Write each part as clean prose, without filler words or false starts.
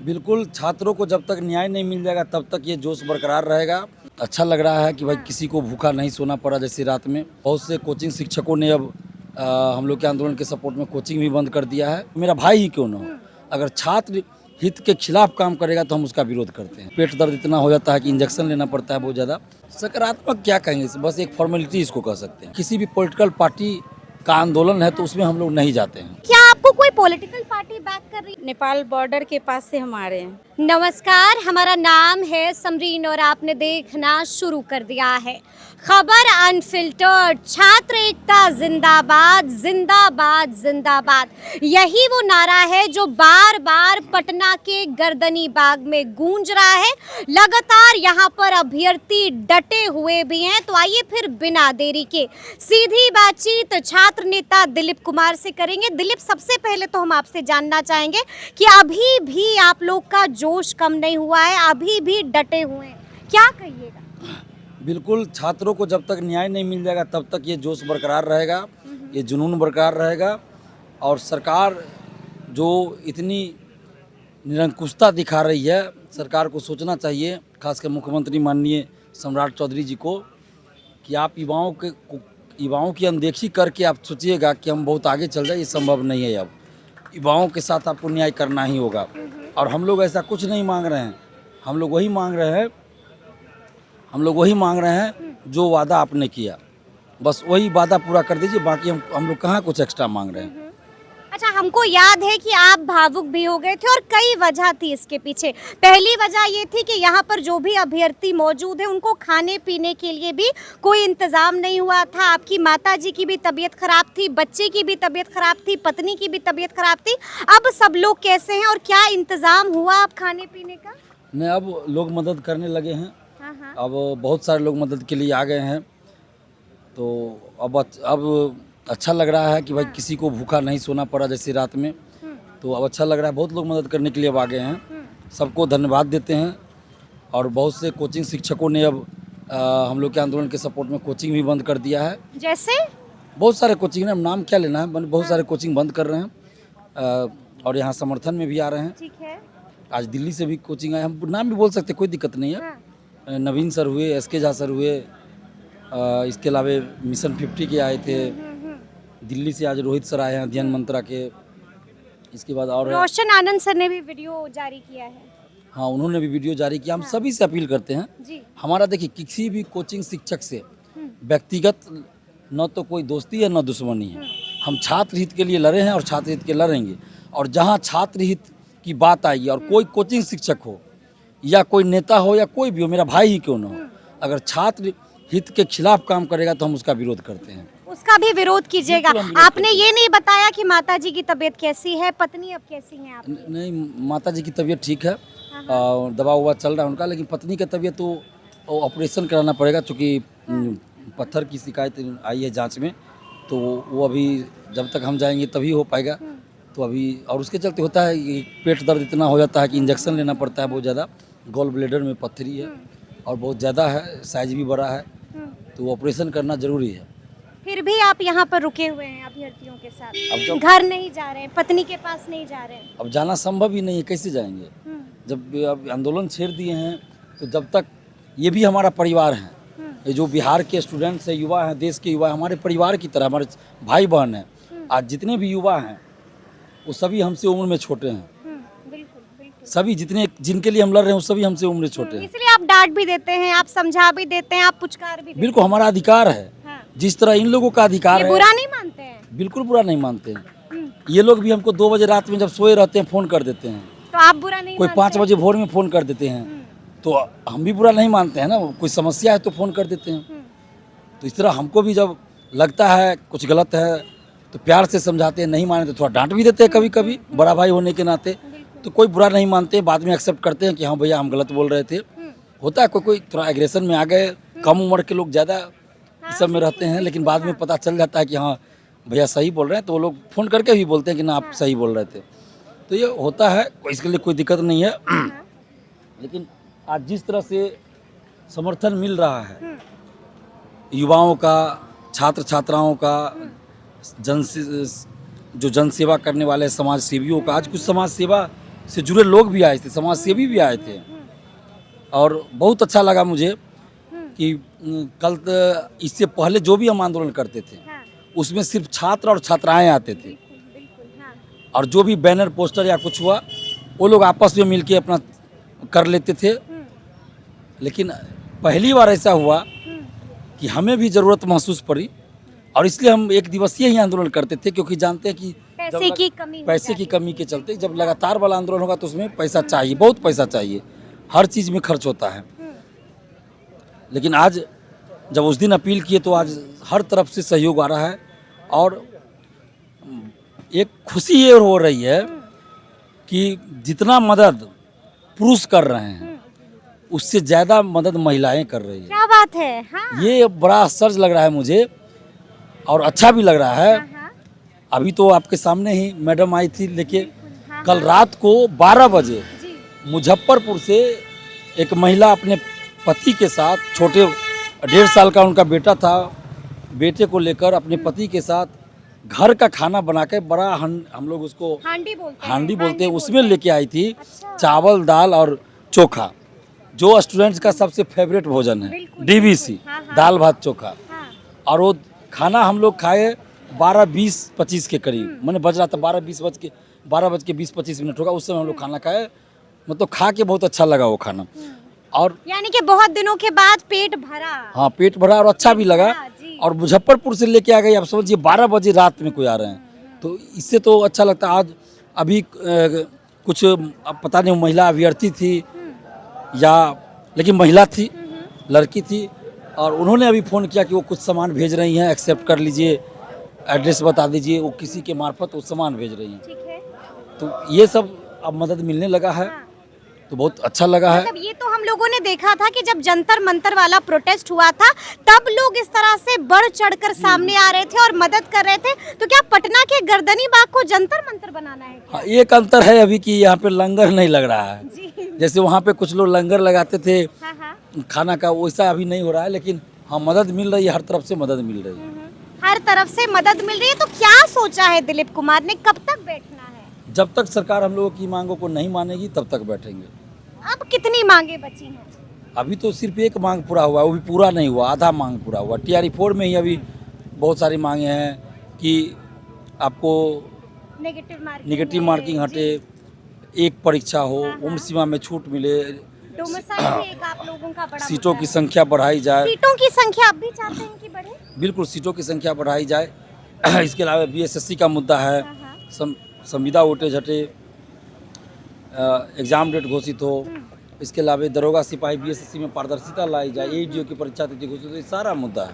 बिल्कुल, छात्रों को जब तक न्याय नहीं मिल जाएगा तब तक ये जोश बरकरार रहेगा। अच्छा लग रहा है कि भाई किसी को भूखा नहीं सोना पड़ा जैसे रात में। बहुत से कोचिंग शिक्षकों ने अब हम लोग के आंदोलन के सपोर्ट में कोचिंग भी बंद कर दिया है। मेरा भाई ही क्यों ना हो, अगर छात्र हित के खिलाफ काम करेगा तो हम उसका विरोध करते हैं। पेट दर्द इतना हो जाता है कि इंजेक्शन लेना पड़ता है बहुत ज़्यादा। सकारात्मक क्या कहेंगे, बस एक फॉर्मेलिटी इसको कह सकते हैं। किसी भी पॉलिटिकल पार्टी का आंदोलन है तो उसमें हम लोग नहीं जाते हैं। क्या आपको कोई पॉलिटिकल पार्टी बैक कर रही है? नेपाल बॉर्डर के पास से हम आ रहे हैं। नमस्कार, हमारा नाम है समरीन और आपने देखना शुरू कर दिया है खबर अनफिल्टर्ड। छात्र एकता जिंदाबाद, जिंदाबाद, जिंदाबाद, यही वो नारा है जो बार बार पटना के गर्दनी बाग में गूंज रहा है। लगातार यहाँ पर अभ्यर्थी डटे हुए भी हैं। तो आइए फिर बिना देरी के सीधी बातचीत छात्र नेता दिलीप कुमार से करेंगे। दिलीप, सबसे पहले तो हम आपसे जानना चाहेंगे कि अभी भी आप लोग का जोश कम नहीं हुआ है, अभी भी डटे हुए हैं, क्या कहिएगा? बिल्कुल, छात्रों को जब तक न्याय नहीं मिल जाएगा तब तक ये जोश बरकरार रहेगा, ये जुनून बरकरार रहेगा। और सरकार जो इतनी निरंकुशता दिखा रही है, सरकार को सोचना चाहिए, खासकर मुख्यमंत्री माननीय सम्राट चौधरी जी को, कि आप युवाओं की अनदेखी करके आप सोचिएगा कि हम बहुत आगे चल जाए, ये संभव नहीं है। अब युवाओं के साथ आपको न्याय करना ही होगा। और हम लोग ऐसा कुछ नहीं मांग रहे हैं, हम लोग वही मांग रहे हैं जो वादा आपने किया, बस वही वादा पूरा कर दीजिए। बाकी हम लोग कहाँ कुछ एक्स्ट्रा मांग रहे हैं। अच्छा, हमको याद है कि आप भावुक भी हो गए थे और कई वजह थी इसके पीछे। पहली वजह ये थी कि यहाँ पर जो भी अभ्यर्थी मौजूद है उनको खाने पीने के लिए भी कोई इंतजाम नहीं हुआ था। आपकी माता जी की भी तबीयत खराब थी, बच्चे की भी तबीयत खराब थी, पत्नी की भी तबीयत खराब थी। अब सब लोग कैसे हैं और क्या इंतजाम हुआ अब खाने पीने का? नहीं, अब लोग मदद करने लगे हैं। हाँ। अब बहुत सारे लोग मदद के लिए आ गए हैं। तो अब अच्छा लग रहा है कि भाई किसी को भूखा नहीं सोना पड़ा जैसे रात में। तो अब अच्छा लग रहा है, बहुत लोग मदद करने के लिए अब आ गए हैं। सबको धन्यवाद देते हैं। और बहुत से कोचिंग शिक्षकों ने अब हम लोग के आंदोलन के सपोर्ट में कोचिंग भी बंद कर दिया है। जैसे बहुत सारे कोचिंग ने, नाम क्या लेना है, बहुत सारे कोचिंग बंद कर रहे हैं। और यहाँ समर्थन में भी आ रहे हैं। ठीक है। आज दिल्ली से भी कोचिंग आए, हम नाम भी बोल सकते, कोई दिक्कत नहीं है। नवीन सर हुए, SK झा सर हुए, इसके अलावा मिशन 50 के आए थे। दिल्ली से आज रोहित सर आए हैं, अध्ययन मंत्रा के। इसके बाद और रोशन आनंद सर ने भी वीडियो जारी किया है। हाँ, उन्होंने भी वीडियो जारी किया। हम सभी से अपील करते हैं जी। हमारा, देखिए, किसी भी कोचिंग शिक्षक से व्यक्तिगत न तो कोई दोस्ती है न दुश्मनी है। हम छात्र हित के लिए लड़े हैं और छात्र हित के लड़ेंगे। और जहाँ छात्र हित की बात आई और कोई कोचिंग शिक्षक हो या कोई नेता हो या कोई भी हो, मेरा भाई ही क्यों ना हो, अगर छात्र हित के खिलाफ काम करेगा तो हम उसका विरोध करते हैं। उसका भी विरोध कीजिएगा। आपने ये नहीं बताया कि माता जी की तबीयत कैसी है, पत्नी अब कैसी है आपकी? नहीं, माता जी की तबीयत ठीक है, दवा उवा चल रहा है उनका। लेकिन पत्नी का तबीयत तो ऑपरेशन कराना पड़ेगा, क्योंकि पत्थर की शिकायत आई है जांच में। तो वो अभी जब तक हम जाएंगे तभी हो पाएगा। तो अभी, और उसके चलते होता है कि पेट दर्द इतना हो जाता है कि इंजेक्शन लेना पड़ता है बहुत ज़्यादा। गॉल ब्लेडर में पत्थरी है और बहुत ज़्यादा है, साइज भी बड़ा है, तो ऑपरेशन करना ज़रूरी है। फिर भी आप यहाँ पर रुके हुए हैं अभ्यर्थियों के साथ, अब घर नहीं जा रहे हैं, पत्नी के पास नहीं जा रहे हैं? अब जाना संभव ही नहीं है, कैसे जाएंगे? जब अब आंदोलन छेड़ दिए हैं तो जब तक, ये भी हमारा परिवार है, ये जो बिहार के स्टूडेंट्स हैं, युवा हैं, देश के युवा हैं, हमारे परिवार की तरह, हमारे भाई बहन हैं। आज जितने भी युवा हैं वो सभी हमसे उम्र में छोटे हैं। बिल्कुल, बिल्कुल। सभी जिनके लिए हम लड़ रहे हैं वो सभी हमसे उम्र छोटे हैं। इसलिए आप डांट भी देते हैं, आप समझा भी देते हैं, आप पुचकार भी देते हैं। बिल्कुल, हमारा अधिकार है। हाँ। जिस तरह इन लोगों का अधिकार ये है, बुरा नहीं मानते हैं? बिल्कुल बुरा नहीं मानते हैं। ये लोग भी हमको 2 बजे रात में जब सोए रहते हैं फ़ोन कर देते हैं। तो आप बुरा नहीं कोई मानते 5 बजे भोर में फ़ोन कर देते हैं, तो हम भी बुरा नहीं मानते हैं ना। कोई समस्या है तो फ़ोन कर देते हैं। तो इस तरह हमको भी जब लगता है कुछ गलत है तो प्यार से समझाते हैं, नहीं माने तो थोड़ा डांट भी देते हैं कभी कभी, बड़ा भाई होने के नाते। तो कोई बुरा नहीं मानते, बाद में एक्सेप्ट करते हैं कि हाँ भैया हम गलत बोल रहे थे। होता है कोई थोड़ा एग्रेशन में आ गए, कम उम्र के लोग ज़्यादा इस सब में रहते हैं, लेकिन बाद में पता चल जाता है कि हाँ भैया सही बोल रहे हैं, तो वो लोग फ़ोन करके भी बोलते हैं कि ना आप सही बोल रहे थे। तो ये होता है, इसके लिए कोई दिक्कत नहीं है। लेकिन आज जिस तरह से समर्थन मिल रहा है युवाओं का, छात्र छात्राओं का, जो जनसेवा करने वाले समाज सेवियों का, आज कुछ समाज सेवा से जुड़े लोग भी आए थे, समाज सेवी भी आए थे। और बहुत अच्छा लगा मुझे कि कल इससे पहले जो भी हम आंदोलन करते थे हाँ, उसमें सिर्फ छात्र और छात्राएं आते थे, बिल्कुल हाँ, और जो भी बैनर पोस्टर या कुछ हुआ वो लोग आपस में मिलके अपना कर लेते थे। लेकिन पहली बार ऐसा हुआ कि हमें भी ज़रूरत महसूस पड़ी, और इसलिए हम एक दिवसीय ही आंदोलन करते थे, क्योंकि जानते हैं कि पैसे की कमी हो पैसे की जाती कमी के चलते जब लगातार वाला आंदोलन होगा तो उसमें पैसा चाहिए, बहुत पैसा चाहिए, हर चीज़ में खर्च होता है। लेकिन आज जब उस दिन अपील किए तो आज हर तरफ से सहयोग आ रहा है, और एक खुशी ये हो रही है कि जितना मदद पुरुष कर रहे हैं उससे ज़्यादा मदद महिलाएं कर रही है। क्या बात है। हाँ, ये बड़ा सर्ज लग रहा है मुझे, और अच्छा भी लग रहा है। हाँ, अभी तो आपके सामने ही मैडम आई थी लेके, हाँ, कल रात को 12 बजे जी, मुजफ्फरपुर से एक महिला अपने पति के साथ, छोटे 1.5 साल का उनका बेटा था, बेटे को लेकर अपने पति के साथ घर का खाना बना के बड़ा हम लोग उसको हांडी बोलते हैं, उसमें लेके आई थी अच्छा। चावल, दाल और चोखा, जो स्टूडेंट्स का सबसे फेवरेट भोजन है, बिल्कुल, डीवीसी, हाँ, हाँ। दाल भात चोखा। हाँ, और वो खाना हम लोग खाए 12:20-25 के करीब, मैंने बज रहा था 12:20 होगा, उस समय हम लोग खाना खाए। मतलब खा के बहुत अच्छा लगा वो खाना, और यानी कि बहुत दिनों के बाद पेट भरा। हाँ पेट भरा और अच्छा भी लगा। हाँ, जी। और मुजफ्फरपुर से लेके आ गई, आप समझिए 12 बजे रात में कोई आ रहे हैं, तो इससे तो अच्छा लगता है। आज अभी कुछ अब पता नहीं महिला अभ्यर्थी थी या, लेकिन महिला थी, लड़की थी, और उन्होंने अभी फ़ोन किया कि वो कुछ सामान भेज रही हैं, एक्सेप्ट कर लीजिए, एड्रेस बता दीजिए, वो किसी के मार्फत वो सामान भेज रही हैं। ठीक है। तो ये सब अब मदद मिलने लगा है, तो बहुत अच्छा लगा है। मतलब ये तो हम लोगों ने देखा था कि जब जंतर मंतर वाला प्रोटेस्ट हुआ था तब लोग इस तरह से बढ़ चढ़कर सामने आ रहे थे और मदद कर रहे थे, तो क्या पटना के गर्दनी बाग को जंतर मंतर बनाना है क्या? हाँ, एक अंतर है अभी कि यहाँ पे लंगर नहीं लग रहा है, जी, जैसे वहाँ पे कुछ लोग लंगर लगाते थे हाँ, हाँ। खाना का, वैसा अभी नहीं हो रहा है। लेकिन हाँ, मदद मिल रही है, हर तरफ से मदद मिल रही है। हर तरफ से मदद मिल रही है, तो क्या सोचा है दिलीप कुमार ने, कब तक बैठना है? जब तक सरकार हम लोगों की मांगों को नहीं मानेगी तब तक बैठेंगे। अब कितनी मांगे बची हैं? अभी तो सिर्फ एक मांग पूरा हुआ है, वो भी पूरा नहीं हुआ, आधा मांग पूरा हुआ। TRE 4 में ही अभी बहुत सारी मांगे हैं कि आपको नेगेटिव मार्किंग हटे, एक परीक्षा हो, उम्र सीमा में छूट मिले, डोमिसाइल भी एक आप लोगों का बड़ा सीटों मुद्दा की है। संख्या बढ़ाई जाए। सीटों की संख्या आप भी चाहते हैं कि बढ़े? बिल्कुल, सीटों की संख्या बढ़ाई जाए। इसके अलावा BSSC का मुद्दा है, संविदा वोटेज हटे, एग्ज़ाम डेट घोषित हो। इसके अलावा दरोगा सिपाही BSSC में पारदर्शिता लाई जाए, AEDO की परीक्षा तिथि घोषित हो, ये सारा मुद्दा है।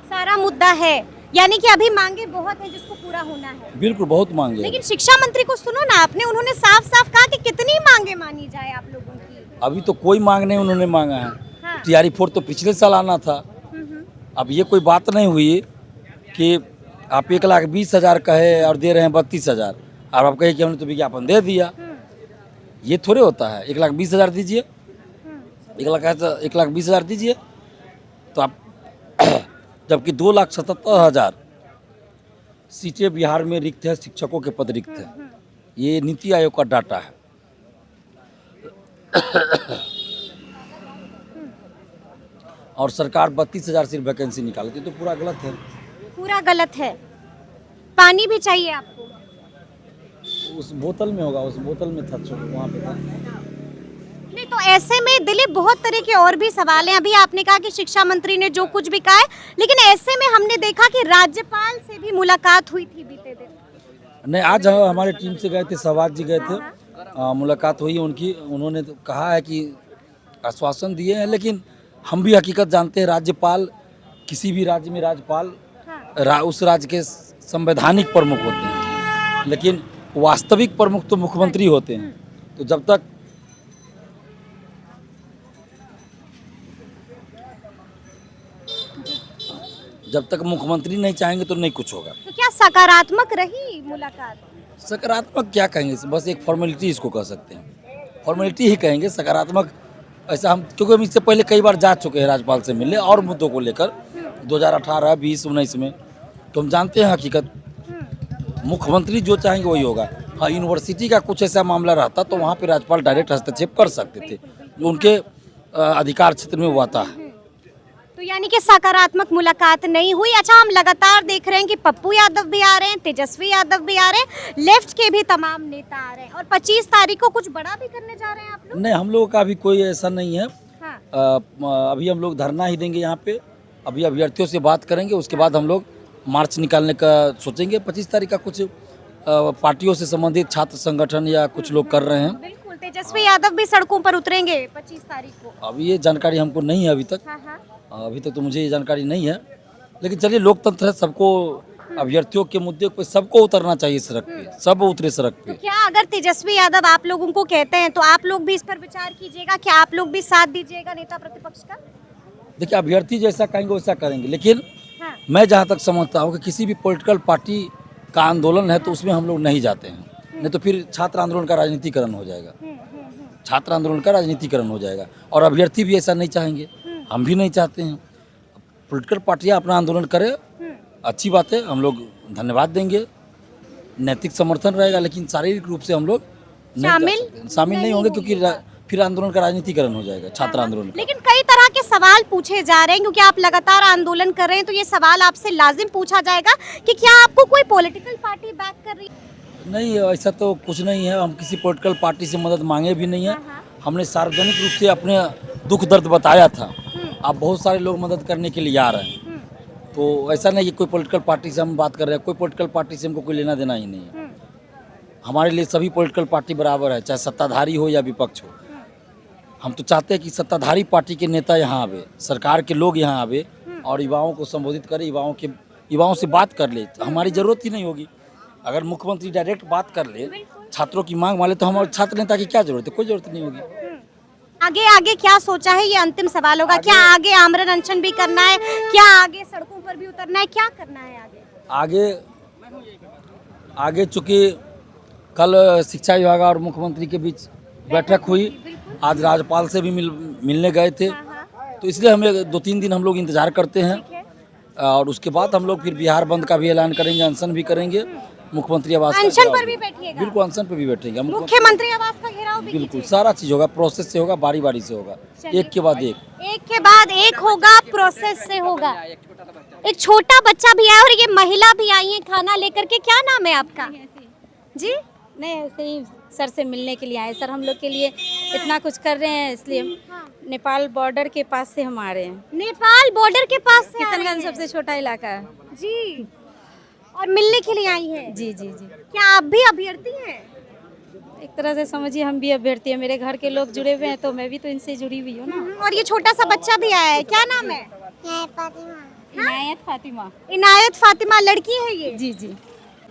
सारा मुद्दा है, यानी कि अभी मांगे बहुत है जिसको पूरा होना है। बिल्कुल, बहुत मांगे हैं। लेकिन शिक्षा मंत्री को सुनो ना आपने, उन्होंने साफ साफ कहा कि कितनी मांगे मानी जाए आप लोगों की। अभी तो कोई मांग नहीं उन्होंने मांगा है। हाँ। TRE 4 तो पिछले साल आना था। अब ये कोई बात नहीं हुई कि आप 1,20,000 कहे और दे रहे हैं 32,000, और आप कहे कि हमने तो विज्ञापन दे दिया। ये थोड़े होता है। 1,20,000 दीजिए, 1,20,000 दीजिए, तो आप जबकि 2,77,000 सीटें बिहार में रिक्त है, शिक्षकों के पद रिक्त है। ये नीति आयोग का डाटा है। और सरकार 32,000 सिर्फ वैकेंसी निकालती है, तो पूरा गलत है। पूरा गलत है। पानी भी चाहिए आपको? उस बोतल में होगा, उस बोतल में था, वहाँ पे था। नहीं, तो ऐसे में दिलीप बहुत तरह के और भी सवाल हैं। अभी आपने कहा कि शिक्षा मंत्री ने जो कुछ भी कहा है, लेकिन ऐसे में हमने देखा कि राज्यपाल से भी मुलाकात हुई थी बीते दिन। नहीं, आज हमारे टीम से गए थे, सहवाग जी गए थे, मुलाकात हुई उनकी। उन्होंने तो कहा है कि आश्वासन दिए हैं, लेकिन हम भी हकीकत जानते हैं, राज्यपाल किसी भी राज्य में राज्यपाल उस राज्य के संवैधानिक प्रमुख होते हैं, लेकिन वास्तविक प्रमुख तो मुख्यमंत्री होते हैं। तो जब तक मुख्यमंत्री नहीं चाहेंगे तो नहीं कुछ होगा। तो क्या सकारात्मक रही मुलाकात? सकारात्मक क्या कहेंगे, बस एक फॉर्मेलिटी इसको कह सकते हैं, फॉर्मेलिटी ही कहेंगे। सकारात्मक ऐसा हम, क्योंकि हम इससे पहले कई बार जा चुके हैं राज्यपाल से मिलने और मुद्दों को लेकर, 2018, 20, 19 में, तो हम जानते हैं हकीकत। मुख्यमंत्री जो चाहेंगे वही होगा। हाँ, यूनिवर्सिटी का कुछ ऐसा मामला रहता तो वहाँ पे राज्यपाल डायरेक्ट हस्तक्षेप कर सकते थे, जो उनके अधिकार क्षेत्र में हुआ था। तो यानी कि सकारात्मक मुलाकात नहीं हुई। अच्छा, हम लगातार देख रहे हैं कि पप्पू यादव भी आ रहे हैं, तेजस्वी यादव भी आ रहे हैं, लेफ्ट के भी तमाम नेता आ रहे हैं, और 25 तारीख को कुछ बड़ा भी करने जा रहे हैं आप लोग? नहीं, हम लोगों का अभी कोई ऐसा नहीं है। हाँ। अभी हम लोग धरना ही देंगे यहाँ पे, अभी अभ्यर्थियों से बात करेंगे, उसके बाद हम लोग मार्च निकालने का सोचेंगे। 25 तारीख का कुछ पार्टियों से संबंधित छात्र संगठन या कुछ लोग कर रहे हैं। बिल्कुल, तेजस्वी यादव भी सड़कों पर उतरेंगे 25 तारीख को। अभी ये जानकारी हमको नहीं है अभी तक। हाँ हाँ। अभी तक तो मुझे ये जानकारी नहीं है, लेकिन चलिए, लोकतंत्र है, सबको अभ्यर्थियों के मुद्दे पे सबको उतरना चाहिए सड़क पे, सब उतरे सड़क तो पे। क्या अगर तेजस्वी यादव आप लोगों को कहते हैं तो आप लोग भी इस पर विचार कीजिएगा, क्या आप लोग भी साथ दीजिएगा नेता प्रतिपक्ष का? देखिए, अभ्यर्थी जैसा कहेंगे वैसा करेंगे, लेकिन हाँ। मैं जहाँ तक समझता हूँ कि किसी भी पॉलिटिकल पार्टी का आंदोलन है तो उसमें हम लोग नहीं जाते हैं, नहीं तो फिर छात्र आंदोलन का राजनीतिकरण हो जाएगा। छात्र आंदोलन का राजनीतिकरण हो जाएगा, और अभ्यर्थी भी ऐसा नहीं चाहेंगे, हम भी नहीं चाहते हैं। पॉलिटिकल पार्टियाँ अपना आंदोलन करें, अच्छी बात है, हम लोग धन्यवाद देंगे, नैतिक समर्थन रहेगा, लेकिन शारीरिक रूप से हम लोग शामिल नहीं होंगे, क्योंकि फिर आंदोलन का राजनीतिकरण हो जाएगा, छात्र आंदोलन का। लेकिन कई तरह के सवाल पूछे जा रहे हैं, क्योंकि आप लगातार आंदोलन कर रहे हैं, तो ये सवाल आपसे लाजिम पूछा जाएगा कि क्या आपको कोई पॉलिटिकल पार्टी बैक कर रही है? नहीं, ऐसा तो कुछ नहीं है, हम किसी पॉलिटिकल पार्टी से मदद मांगे भी नहीं है। हमने सार्वजनिक रूप से अपने दुख दर्द बताया था, अब बहुत सारे लोग मदद करने के लिए आ रहे हैं, तो ऐसा नहीं कि कोई पॉलिटिकल पार्टी से हम बात कर रहे हैं, कोई पॉलिटिकल पार्टी से हमको कोई लेना देना ही नहीं है। हमारे लिए सभी पॉलिटिकल पार्टी बराबर है, चाहे सत्ताधारी हो या विपक्ष हो। हम तो चाहते हैं कि सत्ताधारी पार्टी के नेता यहाँ आवे, सरकार के लोग यहाँ आवे और युवाओं को संबोधित करें, युवाओं से बात कर ले, तो हमारी ज़रूरत ही नहीं होगी। अगर मुख्यमंत्री डायरेक्ट बात कर ले, छात्रों की मांग मान ले, तो हमारे छात्र नेता की क्या जरूरत है? कोई जरूरत नहीं होगी। आगे आगे क्या सोचा है, ये अंतिम सवाल होगा। क्या आगे आमरण अनशन भी करना है, क्या आगे सड़कों पर भी उतरना है, क्या करना है आगे चूँकि कल शिक्षा विभाग और मुख्यमंत्री के बीच बैठक हुई, आज राज्यपाल से भी मिलने गए थे, तो इसलिए हमें 2-3 दिन हम लोग इंतजार करते हैं, और उसके बाद हम लोग फिर बिहार बंद का भी ऐलान करेंगे, अनशन भी करेंगे, मुख्यमंत्री आवास का अनशन घेराव पर भी। भी बैठिएगा? बिल्कुल, अनशन पे भी बैठेंगे, मुख्यमंत्री आवास का घेराव भी बिल्कुल, कीजिएगा? सारा चीज होगा, प्रोसेस से होगा, बारी बारी से होगा, एक के बाद एक। एक के बाद एक होगा, प्रोसेस से होगा। एक छोटा बच्चा भी आया और ये महिला भी आई है खाना लेकर के। क्या नाम है आपका जी? नहीं, ऐसे ही सर से मिलने के लिए आए। सर हम लोग के लिए इतना कुछ कर रहे हैं, इसलिए नेपाल बॉर्डर के पास से हम आ रहे हैं। नेपाल बॉर्डर के पास से आ रहे किशनगंज हैं? सबसे छोटा इलाका है जी, और मिलने के लिए आई हैं? जी जी जी। क्या आप भी अभ्यर्थी हैं? एक तरह से समझिए हम भी अभ्यर्थी हैं, मेरे घर के लोग जुड़े हुए हैं तो मैं भी तो इनसे जुड़ी हुई हूँ ना। और ये छोटा सा बच्चा भी आया है, क्या नाम है? इनायत फातिमा। इनायत फातिमा लड़की है ये? जी जी।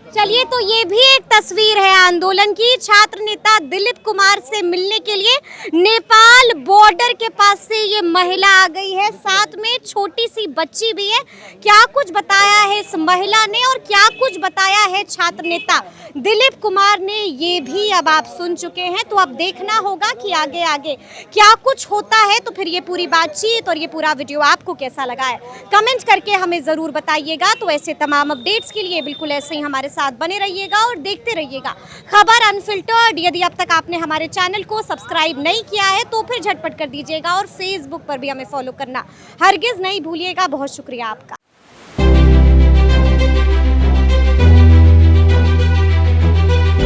चलिए, तो ये भी एक तस्वीर है आंदोलन की। छात्र नेता दिलीप कुमार से मिलने के लिए नेपाल बॉर्डर के पास से ये महिला आ गई है, साथ में छोटी सी बच्ची भी है। क्या कुछ बताया है इस महिला ने और क्या कुछ बताया है छात्र नेता दिलीप कुमार ने, ये भी अब आप सुन चुके हैं। तो अब देखना होगा कि आगे आगे क्या कुछ होता है। तो फिर ये पूरी बातचीत और ये पूरा वीडियो आपको कैसा लगा है, कमेंट करके हमें ज़रूर बताइएगा। तो ऐसे तमाम अपडेट्स के लिए बिल्कुल ऐसे ही हमारे साथ बने रहिएगा और देखते रहिएगा खबर अनफिल्टर्ड। यदि अब तक आपने हमारे चैनल को सब्सक्राइब नहीं किया है तो फिर झटपट कर दीजिएगा, और फेसबुक पर भी हमें फॉलो करना हरगिज़ नहीं भूलिएगा। बहुत शुक्रिया आपका।